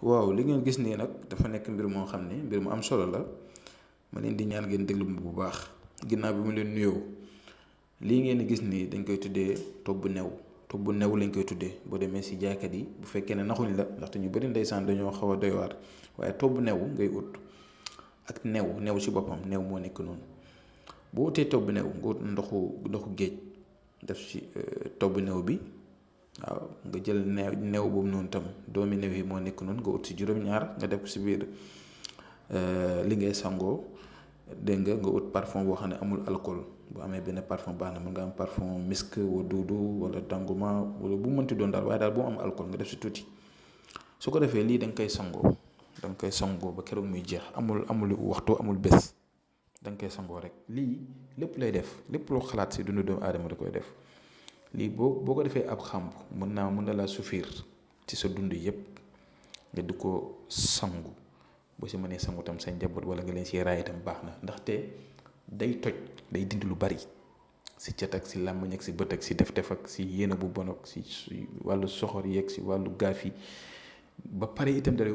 waaw li ngeen gis nii nag dafa nekk mbir moo xam ne mbir mu am solo la ma leen di ñaan ngeen déglu ma bu baax ginnaaw bi mu leen nuyoo. lii ngeen di gis nii dañ koy tuddee tobbu new. tobbu new lañ koy tuddee boo demee si jaaykat yi bu fekkee ne naxuñ la ndaxte ñu bëri ndeysaan dañoo xaw a doy waar waaye tobbu new ngay ut ak new si boppam new moo nekk noonu. boo utee tobbu new nga ut ndoxu géej def ci tobbu new bi. waaw nga jël new boobu noonu tam doomi new yi moo nekk noonu nga ut si juróom-ñaar nga def ko si biir li ngay sangoo. dégg nga ut parfum boo xam ne amul alcool bu amee benn parfum baax na mën nga am parfum misk wa duudu wala tànguma wala bu mënti doon daal waaye daal bu am alcool nga def si tuuti. su ko defee lii da nga koy sangoo ba keroog muy jeex amul waxtu amul bés da nga koy sangoo rek lii lépp lay def lépp loo xalaat si dundu doomu aadama da koy def. lii boo ko defee ab xàmb mën na laa suffire ci sa dund yépp nga di ko sangu boo si mënee sangu tam sa njaboot wala nga leen si raay itam baax na ndaxte day toj day dindi lu bari si cat ak si làmmiñ ak si bët ak si def ak si yéene bu bon ak si wàllu soxor yeeg si wàllu gaaf yi ba pare itam dalay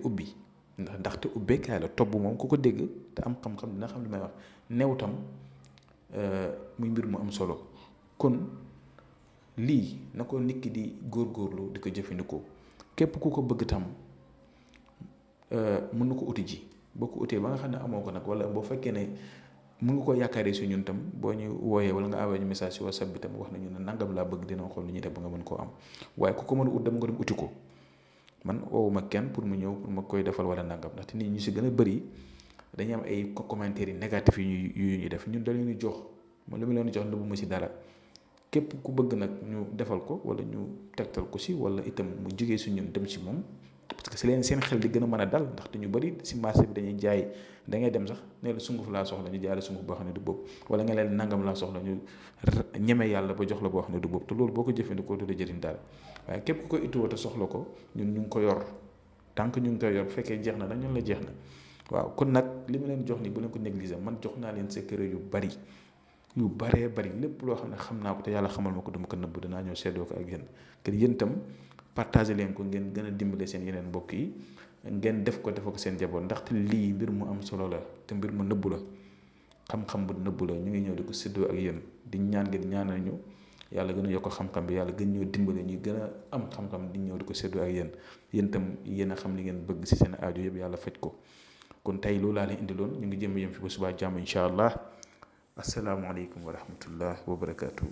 ubbi ndaxte ubbeekaay la tobb moom ku ko dégg te am xam-xam dina xam li may wax new tam muy mbir mu am solo. kon lii na ko nit ki di góorgóorlu di ko jëfandikoo képp ku ko bëgg tam mën na ko uti ji boo ko utee ba nga xam ne amoo ko nag wala boo fekkee ne mën nga ko yaakaaree si ñun tam boo ñu wooyee wala nga envoyé ñu message si WhatsApp bi tam wax nañu ne nangam laa bëgg dina xool lu ñuy def ba nga mën koo am waaye ku ko mën a ut dem nga dem uti ko man oowuma kenn pour mu ñëw pour ma koy defal wala nangam ndaxte nit ñu si gën a bëri dañuy am ay commentaires yi négatifs yu ñuy def ñun da leen di jox man li ma leen di jox nëbbu ma si dara. képp ku bëgg nag ñu defal ko wala ñu tegtal ko si wala itam mu jógee si ñun dem si moom parce que si leen seen xel di gën a mën a dal ndaxte ñu bëri si marché bi dañuy jaay da ngay dem sax ne la sunguf laa soxla ñu jaay la sunguf boo xam ne du boobu wala nga leen nangam laa soxla ñu ñeme yàlla ba jox la boo xam ne du boobu te loolu boo ko jëfandikoo du la jëriñ dara waaye képp ku ko ittuwoo te soxla ko ñun ñu ngi ko yor tant que ñu ngi koy yor bu fekkee jeex na ñun la jeex na waaw kon nag li ma leen jox ni bu leen ko négliger man jox naa leen secret yu baree bari lépp loo xam ne xam naa ko te yàlla xamal ma ko dama ko nëbb danaa ñëw seddoo ko ak yéen kër yéen itam partagé leen ko ngeen gën a dimbale seen yeneen mbokk yi ngeen def ko seen jaboot ndaxte lii mbir mu am solo la te mbir mu nëbbu la xam-xam bu nëbbu la ñu ngi ñëw di ko seddoo ak yéen di ñaan ngeen ñaanal ñu yàlla gën a yokk xam-xam bi yàlla gën ñoo dimbale ñu gën a am xam-xam di ñëw di ko seddoo ak yéen itam yéen a xam li ngeen bëgg si seen aajo yëpp yàlla faj ko kon tey loolu laa leen indiloon ñu ngi jëm yem fi ba subaa jàmm incha allah. assalaamu aleykum wa rahmatullah wa barakaatu.